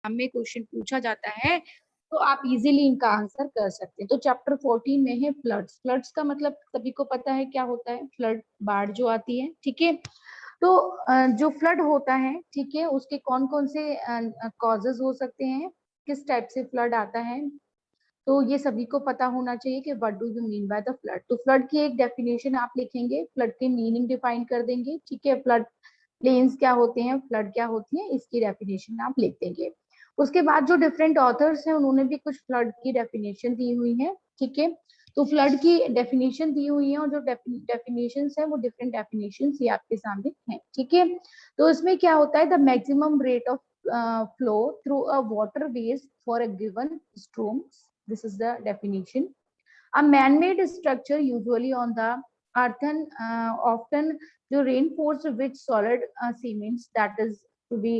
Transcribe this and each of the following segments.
Exam में question पूछा जाता है तो आप इजीली इनका आंसर कर सकते हैं। तो चैप्टर 14 में है फ्लड्स। फ्लड्स का मतलब सभी को पता है क्या होता है, फ्लड बाढ़ जो आती है, ठीक है। तो जो फ्लड होता है, ठीक है, उसके कौन कौन से कॉजेज हो सकते हैं, किस टाइप से फ्लड आता है, तो ये सभी को पता होना चाहिए कि what do you mean by the flood. तो फ्लड की एक डेफिनेशन आप लिखेंगे, फ्लड की मीनिंग डिफाइन कर देंगे, ठीक है। फ्लड प्लेन्स क्या होते हैं, फ्लड क्या होती है, इसकी डेफिनेशन आप लिख देंगे। उसके बाद जो डिफरेंट ऑथर्स हैं उन्होंने भी कुछ फ्लड की डेफिनेशन दी हुई है, ठीक है। तो फ्लड की डेफिनेशन दी हुई है और जो डेफिनेशन है वो डिफरेंट डेफिनेशन ये आपके सामने है, ठीक है। तो इसमें क्या होता है, the maximum rate of flow through a water ways for a given stream, this is the definition. A man-made structure usually on the earthen, often the reinforced with solid cements that is to be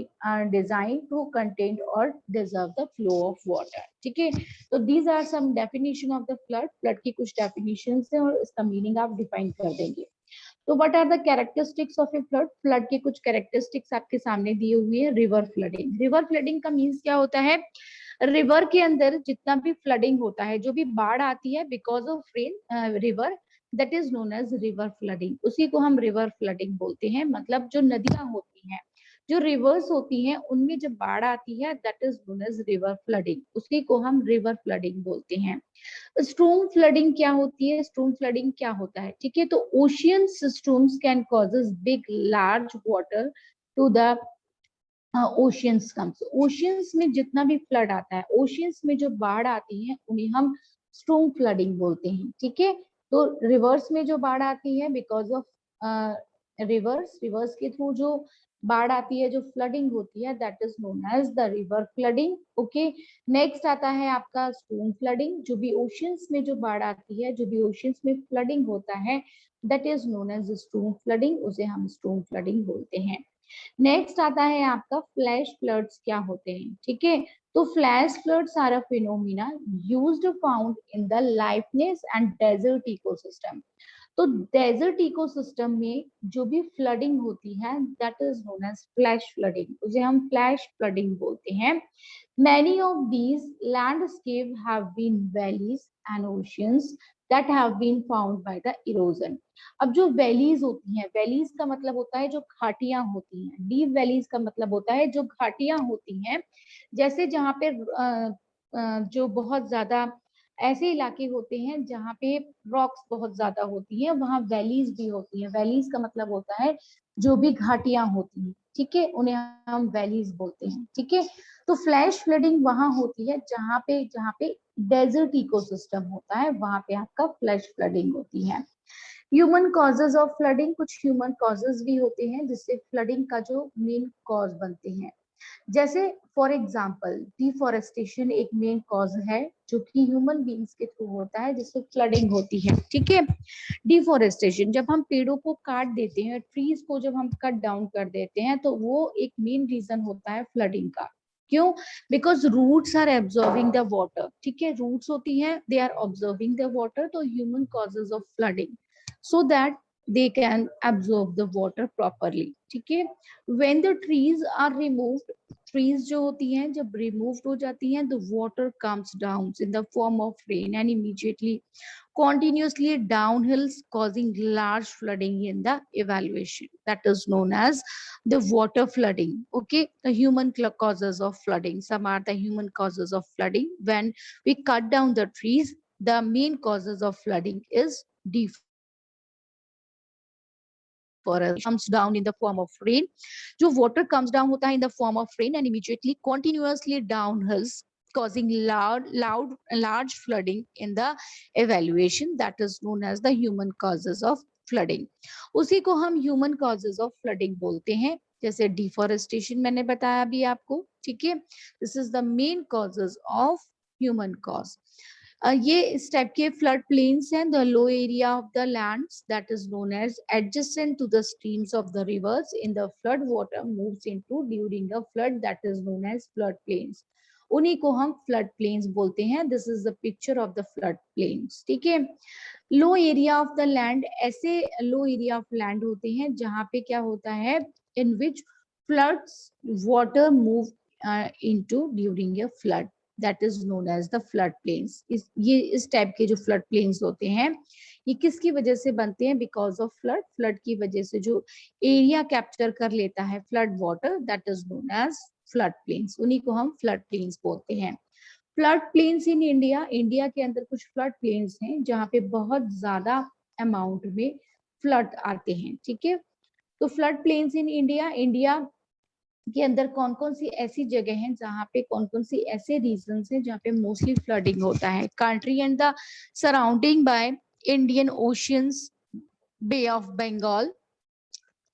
designed to contain or deserve the flow of water, ठीक है। तो these are some definition of the flood. flood की कुछ definitions है और इसका meaning आप define कर देंगे। तो what are the characteristics of a flood, flood के कुछ कैरेक्टरिस्टिक्स आपके सामने दिए हुए हैं। रिवर फ्लडिंग, रिवर फ्लडिंग का मीन्स क्या होता है, रिवर के अंदर जितना भी फ्लडिंग होता है, जो भी बाढ़ आती है because of rain river, that is known as river flooding, उसी को हम रिवर फ्लडिंग बोलते हैं। मतलब जो नदियां होती हैं, जो रिवर्स होती हैं, उनमें जब बाढ़ आती है that is known as river flooding, उसी को हम रिवर फ्लडिंग बोलते हैं। स्ट्रीम फ्लडिंग क्या होती है, स्ट्रीम फ्लडिंग क्या होता है, ठीक है। तो ocean streams can causes big large water to the oceans comes, oceans में जितना भी फ्लड आता है, ओशियंस में जो बाढ़ आती है उन्हें हम स्ट्रीम फ्लडिंग बोलते हैं, ठीक है। तो रिवर्स में जो बाढ़ आती है बिकॉज ऑफ रिवर्स, रिवर्स के थ्रू जो बाढ़ आती है, जो फ्लडिंग होती है, that is known as the river flooding, okay. Next आता है आपका स्ट्रीम फ्लडिंग, जो भी ओशियंस में जो बाढ़ आती है, जो भी ओशियंस में फ्लडिंग होता है, that is known as stream flooding, उसे हम स्ट्रीम फ्लडिंग बोलते हैं। नेक्स्ट आता है आपका फ्लैश फ्लड्स क्या होते हैं, ठीक है। तो flash floods are a phenomena used found in the lifeless and desert ecosystem. तो डेजर्ट इकोसिस्टम में जो भी फ्लडिंग होती है that is known as flash flooding, उसे हम फ्लैश फ्लडिंग बोलते हैं। Many of these landscapes have been valleys and oceans that have been found by the erosion. अब जो वैलीज होती हैं, वैलीज का मतलब होता है जो घाटियां होती हैं, डीप वैलीज का मतलब होता है जो घाटियां होती हैं, जैसे जहाँ पे जो बहुत ज्यादा ऐसे इलाके होते हैं जहाँ पे रॉक्स बहुत ज्यादा होती हैं, वहाँ वैलीज भी होती हैं। वैलीज का मतलब होता है जो भी घाटियां होती हैं, ठीक है, उन्हें हम वैलीज बोलते हैं, ठीक है। तो फ्लैश फ्लडिंग वहां होती है जहाँ पे डेजर्ट इकोसिस्टम होता है, वहां पे आपका फ्लैश फ्लडिंग होती है। ह्यूमन कॉजेज ऑफ फ्लडिंग, कुछ ह्यूमन कॉजेज भी होते हैं जिससे फ्लडिंग का जो मेन कॉज बनते हैं। जैसे फॉर एग्जाम्पल डिफॉरेस्टेशन एक मेन कॉज है जो कि ह्यूमन बींग्स के थ्रू होता है, जिससे फ्लडिंग होती है, ठीक है। डिफॉरेस्टेशन, जब हम पेड़ों को काट देते हैं, ट्रीज को जब हम कट डाउन कर देते हैं, तो वो एक मेन रीजन होता है फ्लडिंग का। क्यों? Because roots are absorbing the water, ठीक है, रूट्स होती हैं, they are observing the water, तो human causes of flooding so that they can absorb the water properly, ठीक है। when the trees are removed, trees जो होती हैं जब removed हो जाती हैं, the water comes down in the form of rain and immediately continuously downhills, causing large flooding in the evaluation, that is known as the water flooding, okay. The human causes of flooding, some are the human causes of flooding. When we cut down the trees, the main causes of flooding is comes down in the form of rain, जो water comes down होता है in the form of rain and immediately continuously downhills, causing large flooding in the evaluation, that is known as the human causes of flooding. उसी को हम human causes of flooding बोलते हैं। जैसे deforestation मैंने बताया अभी आपको, ठीक है, this is the main causes of human cause. ये इस टाइप के फ्लड प्लेन्स हैं, the low area of the lands that is known as adjacent to the streams of the rivers in the flood water moves into during the flood, that is known as flood plains, उन्हीं को हम flood plains बोलते हैं। This is the picture of the flood plains, ठीक है। Low area of the land, ऐसे लो area of land होते हैं जहाँ पे क्या होता है, in which floods water move into during a flood, that is known as the flood plains. इस टाइप के जो फ्लड प्लेन्स होते हैं ये किसकी वजह से बनते हैं? बिकॉज ऑफ फ्लड, फ्लड की वजह से जो एरिया कैप्चर कर लेता है flood water, that is known as flood plains, उन्हीं को हम फ्लड प्लेन्स बोलते हैं। Flood plains in India, India के अंदर कुछ फ्लड प्लेन्स हैं जहाँ पे बहुत ज्यादा अमाउंट में फ्लड आते हैं, ठीक है। तो flood plains in India, India के अंदर कौन कौन सी ऐसी जगह हैं जहाँ पे कौन कौन सी ऐसे रीजन्स हैं जहाँ पे मोस्टली फ्लडिंग होता है? Country and the surrounding by Indian oceans, bay of Bengal,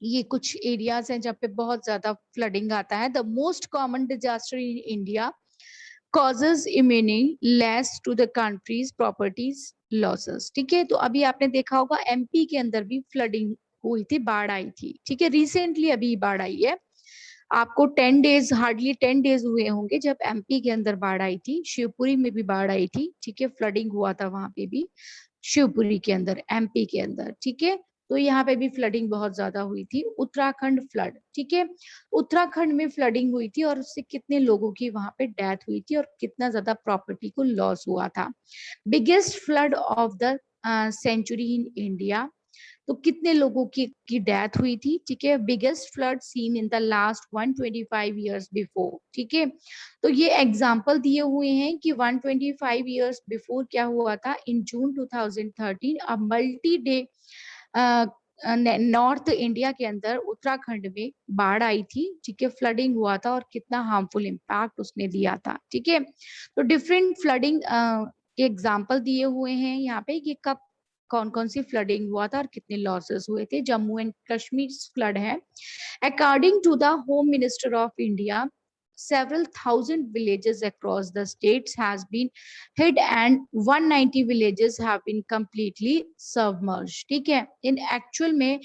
ये कुछ एरियाज हैं जहाँ पे बहुत ज्यादा फ्लडिंग आता है। The most common disaster in India causes remaining less to the country's properties losses, ठीक है। तो अभी आपने देखा होगा एमपी के अंदर भी फ्लडिंग हुई थी, बाढ़ आई थी, ठीक है, रिसेंटली अभी बाढ़ आई है। आपको 10 डेज, हार्डली 10 डेज हुए होंगे जब एमपी के अंदर बाढ़ आई थी, शिवपुरी में भी बाढ़ आई थी, ठीक है, फ्लडिंग हुआ था वहां पे भी, शिवपुरी के अंदर, एमपी के अंदर, ठीक है। तो यहाँ पे भी फ्लडिंग बहुत ज्यादा हुई थी। उत्तराखंड फ्लड, ठीक है, उत्तराखंड में फ्लडिंग हुई थी और उससे कितने लोगों की वहां पे डेथ हुई थी और कितना ज्यादा प्रॉपर्टी को लॉस हुआ था। Biggest flood of the century in India, तो कितने लोगों की डेथ हुई थी, ठीक है। Biggest flood seen in the last 125 years before, ठीक है। तो ये एग्जांपल दिए हुए हैं कि 125 इयर्स बिफोर क्या हुआ था। इन जून 2013 a multi day north India के अंदर उत्तराखंड में बाढ़ आई थी, ठीक है, फ्लडिंग हुआ था और कितना हार्मफुल इम्पैक्ट उसने दिया था, ठीक है। तो डिफरेंट फ्लडिंग के एग्जाम्पल दिए हुए हैं यहाँ पे कि कब कौन कौन सी फ्लडिंग हुआ था और कितने लॉसेस हुए थे। जम्मू एंड कश्मीर फ्लड है। According to the home minister of India, several thousand villages across the states has been hit and 190 villages have been completely submerged, ठीक है। in actual में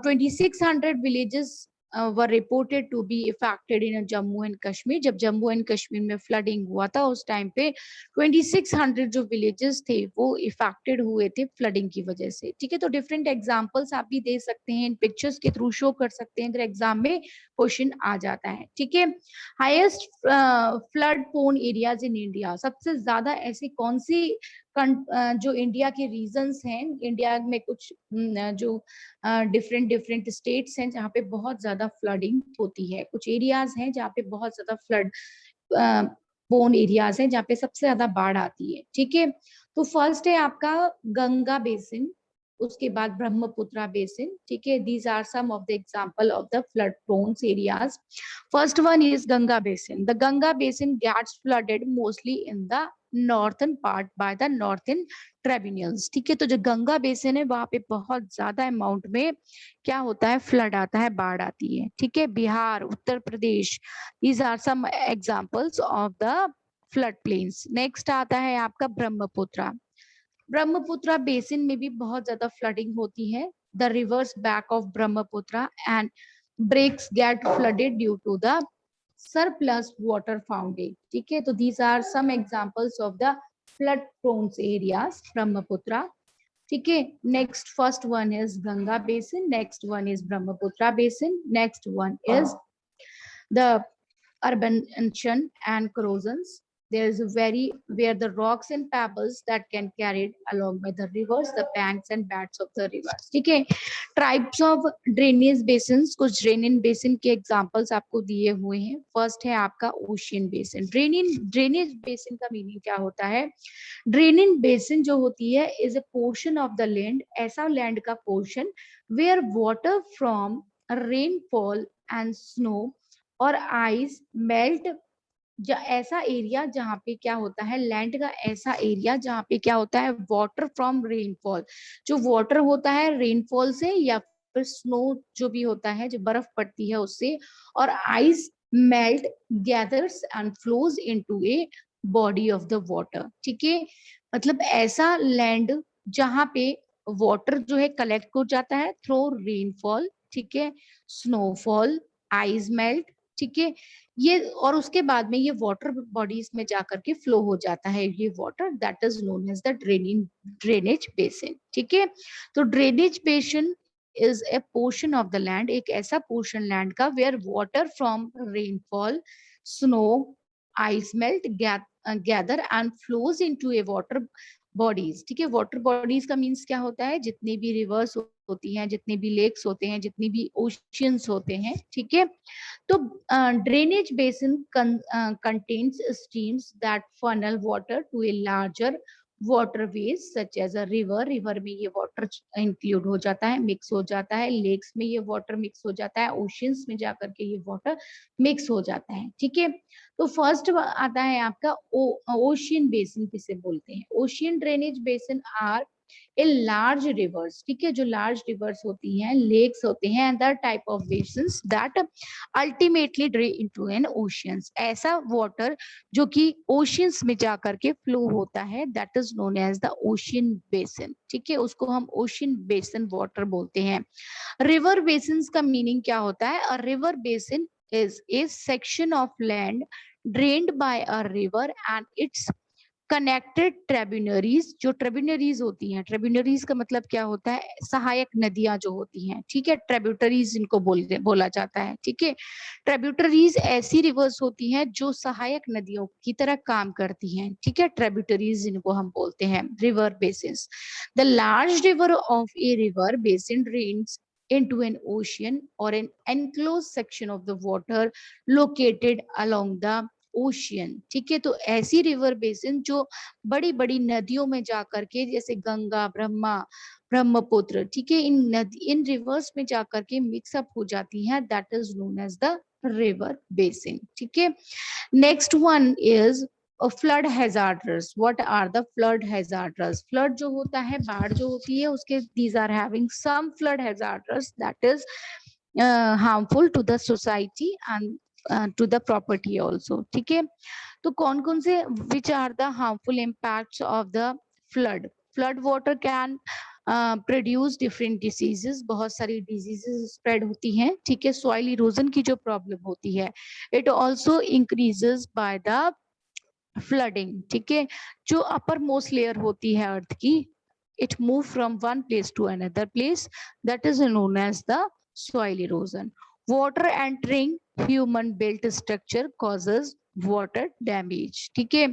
2600 villages were reported to be affected in Jammu and Kashmir. जब Jammu and Kashmir में flooding हुआ था उस time पे 2600 जो विलेजेस थे वो इफेक्टेड हुए थे फ्लडिंग की वजह से, ठीक है। तो डिफरेंट एग्जांपल्स आप भी दे सकते हैं, इन पिक्चर्स के थ्रू शो कर सकते हैं अगर एग्जाम में क्वेश्चन आ जाता है, ठीक है। Highest flood prone areas in India, सबसे ज्यादा ऐसी कौन सी जो इंडिया के रीजन्स हैं, इंडिया में कुछ जो डिफरेंट डिफरेंट स्टेट्स हैं जहाँ पे बहुत ज्यादा फ्लडिंग होती है, कुछ एरियाज हैं जहाँ पे बहुत ज्यादा फ्लड प्रोन एरियाज हैं जहाँ पे सबसे ज्यादा बाढ़ आती है, ठीक है। तो फर्स्ट है आपका गंगा बेसिन, उसके बाद ब्रह्मपुत्रा बेसिन, ठीक है। These are some of the example of the flood prone areas. First one is Ganga basin. The Ganga basin gets flooded mostly in the northern part by the northern tribunals, ठीक है। तो जो गंगा बेसिन है वहां पे बहुत ज्यादा अमाउंट में क्या होता है, फ्लड आता है, बाढ़ आती है, ठीक है। Bihar, Uttar Pradesh, these are some examples of the flood plains. Next आता है आपका ब्रह्मपुत्रा। ब्रह्मपुत्रा बेसिन में भी बहुत ज्यादा फ्लडिंग होती है। The rivers back of Brahmaputra and breaks get flooded due to the surplus water found, ठीक है। तो these are some examples of the flood prone areas Brahmaputra, ठीक है। Next first one is Ganga basin, next one is Brahmaputra basin, next one is the urbanization and corrosions. There is a very where the rocks and pebbles that can carried along by the rivers, the banks and beds of the rivers, ठीक है। Types of drainage basins, कुछ drainage basin के examples आपको दिए हुए हैं। First है आपका ओशियन बेसिन। ड्रेनेज बेसिन का मीनिंग क्या होता है? ड्रेनेज बेसिन जो होती है is a portion of the land, ऐसा लैंड का portion where water from rainfall and snow और आइस मेल्ट, ऐसा एरिया जहाँ पे क्या होता है, लैंड का ऐसा एरिया जहाँ पे क्या होता है, वाटर फ्रॉम रेनफॉल, जो वाटर होता है रेनफॉल से या फिर स्नो जो भी होता है, जो बर्फ पड़ती है उससे, और ice melt gathers and flows into a body of the water, ठीक है। मतलब ऐसा लैंड जहाँ पे वाटर जो है कलेक्ट हो जाता है थ्रू रेनफॉल, ठीक है, स्नोफॉल, आइस मेल्ट, ठीक है, ये, और उसके बाद में ये वाटर बॉडीज में जाकर के फ्लो हो जाता है ये water, that is known as the drainage basin, ठीक है। तो drainage basin is a portion of the land, एक ऐसा पोर्शन लैंड का where water from rainfall snow, ice melt, gather and flows into a water bodies. ठीक है, water bodies का means क्या होता है, जितनी भी रिवर्स होती हैं, जितने भी लेक्स होते हैं, जितनी भी ओशियंस होते हैं, ठीक है। तो drainage basin contains streams that funnel water to a larger waterways such as a river. River में ये वाटर इंक्लूड हो जाता है, मिक्स हो जाता है, लेक्स में ये वाटर मिक्स हो जाता है, ओशियंस में जाकर के ये वाटर मिक्स हो जाता है, ठीक है। तो फर्स्ट आता है आपका ओशियन बेसिन किसे बोलते हैं। Ocean drainage basin are a large rivers, ठीक है, जो लार्ज रिवर्स होती हैं, लेक्स होते हैं, other type of basins that ultimately drain into an oceans. ऐसा वाटर जो कि ओशियंस में जाकर के फ्लो होता है, that is known as the ocean basin, ठीक है, उसको हम ओशियन बेसिन वाटर बोलते हैं। रिवर बेसिन का मीनिंग क्या होता है, a river basin is a section of land drained by a river and its connected tributaries. जो ट्रिब्यूनरीज होती हैं, ट्रिब्यूनरीज का मतलब क्या होता है, सहायक नदियां जो होती हैं, ठीक है, ट्रिब्यूटरीज इनको बोला जाता है, ठीक है। ट्रिब्यूटरीज ऐसी रिवर्स होती हैं जो सहायक नदियों की तरह काम करती हैं, ठीक है, ट्रिब्यूटरीज इनको हम बोलते हैं river basins. The large river of a river basin drains into an ocean or an enclosed section of the water located along the ocean, ठीक है। तो ऐसी रिवर बेसिन जो बड़ी बड़ी नदियों में जाकर के, जैसे गंगा, ब्रह्मपुत्र, ठीक है, इन रिवर्स में जाकर के मिक्सअप हो जाती हैं, that is known as the river basin, ठीक है। Next one is flood hazards. What are the flood hazards. Flood जो होता है, बाढ़ जो होती है, उसके these are having some flood hazards that is harmful to the society and to the property also, ठीक है। तो कौन कौन से, which are the harmful impacts of the flood. Flood water can produce different diseases, बहुत सारी diseases spread होती हैं, ठीक है। सॉइल इरोजन की जो प्रॉब्लम होती है, it also increases by the flooding, ठीक है। जो अपर मोस्ट लेयर होती है अर्थ की, it move from one place to another place, that is known as the soil erosion. Water entering human built structure causes water damage, ठीक है।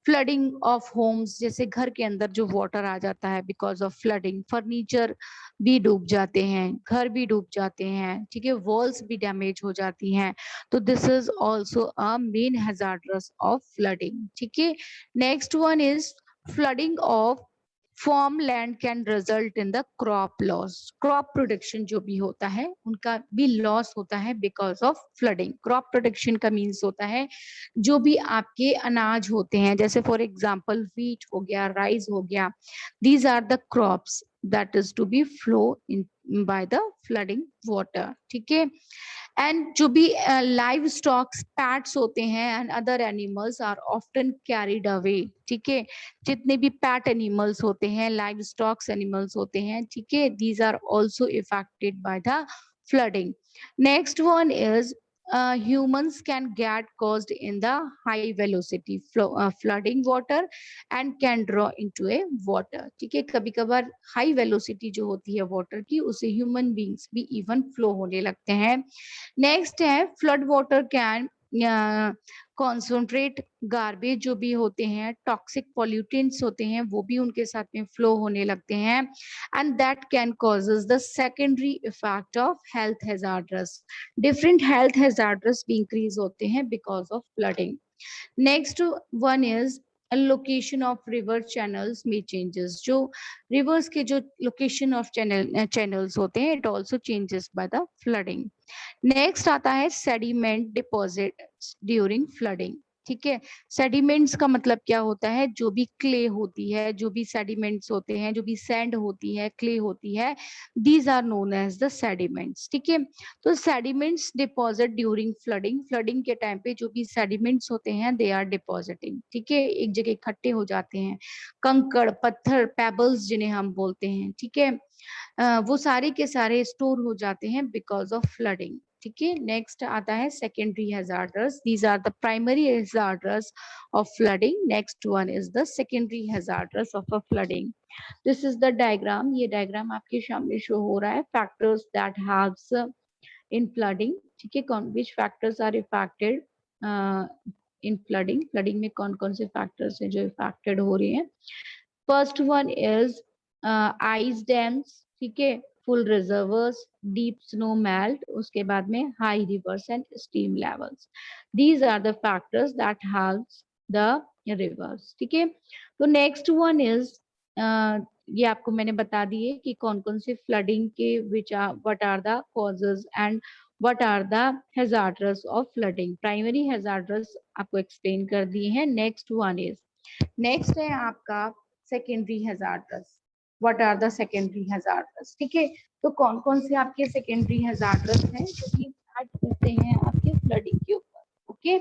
Flooding of homes, जैसे घर के अंदर जो वाटर आ जाता है बिकॉज ऑफ फ्लडिंग, फर्नीचर भी डूब जाते हैं, घर भी डूब जाते हैं, ठीक है, वॉल्स भी डैमेज हो जाती हैं। तो this is also a main hazards of flooding, ठीक है। Next one is flooding of farmland can result in the crop loss. Crop production जो भी होता है, उनका भी लॉस होता है because of flooding. Crop production का मीन्स होता है जो भी आपके अनाज होते हैं, जैसे फॉर एग्जांपल व्हीट हो गया, राइस हो गया, these are the crops that is to be flow in by the flooding water, ठीक है। एंड जो भी लाइव स्टॉक्स, पैट्स होते हैं and other animals are often carried away, ठीक है। जितने भी पैट एनिमल्स होते हैं, लाइव स्टॉक्स एनिमल्स होते हैं, ठीक है, these are also affected by the flooding. Next one is humans can get caused in the high velocity flooding water and can draw into a water, ठीक है। कभी कभार हाई वेलोसिटी जो होती है वाटर की, उसे ह्यूमन बींग्स भी इवन फ्लो होने लगते हैं। नेक्स्ट है flood water can concentrate garbage, जो भी होते हैं टॉक्सिक पॉल्यूटेंट्स होते हैं, वो भी उनके साथ में फ्लो होने लगते हैं, and that can causes the secondary effect of health hazards. Different health hazards भी इंक्रीज होते हैं because of flooding. Next one is location of river channels में चेंजेस। जो रिवर्स के जो लोकेशन ऑफ चैनल्स होते हैं, it also changes by the flooding. Next आता है सेडिमेंट डिपॉजिट ड्यूरिंग फ्लडिंग, ठीक है। सेडिमेंट्स का मतलब क्या होता है, जो भी क्ले होती है, जो भी सेडिमेंट्स होते हैं, जो भी सैंड होती है, क्ले होती है, these are known as the sediments, ठीक है। तो sediments deposit during flooding, flooding के टाइम पे जो भी सेडिमेंट्स होते हैं, दे आर डिपॉजिटिंग, ठीक है, एक जगह इकट्ठे हो जाते हैं। कंकड़, पत्थर, पेबल्स जिन्हें हम बोलते हैं, ठीक है, वो सारे के सारे स्टोर हो जाते हैं बिकॉज ऑफ फ्लडिंग, ठीक है। नेक्स्ट आता है secondary hazards. These are the primary hazards of flooding. Next one is the secondary hazards of a flooding. This is the diagram, ये डायग्राम आपके सामने शो हो रहा है। Factors that helps in flooding, ठीक है, which factors are affected in flooding, flooding में कौन कौन से फैक्टर्स हैं जो इफेक्टेड हो रहे हैं। First one is ice dams, ठीक है, full reservoirs, deep snow melt, उसके बाद में high rivers and steam levels, these are the factors that helps the rivers, ठीक है। तो नेक्स्ट वन इज ये आपको मैंने बता दिए कि कौन कौन से फ्लडिंग के which are what are the causes and what are the hazards of flooding. Primary hazards आपको एक्सप्लेन कर दिए हैं। नेक्स्ट वन इज, नेक्स्ट है आपका secondary hazards. What are the secondary hazards, ठीक है। तो कौन कौन से आपके सेकेंडरी हैजार्डस हैं जो कि इम्पैक्ट करते हैं आपके फ्लडिंग के ऊपर, ओके।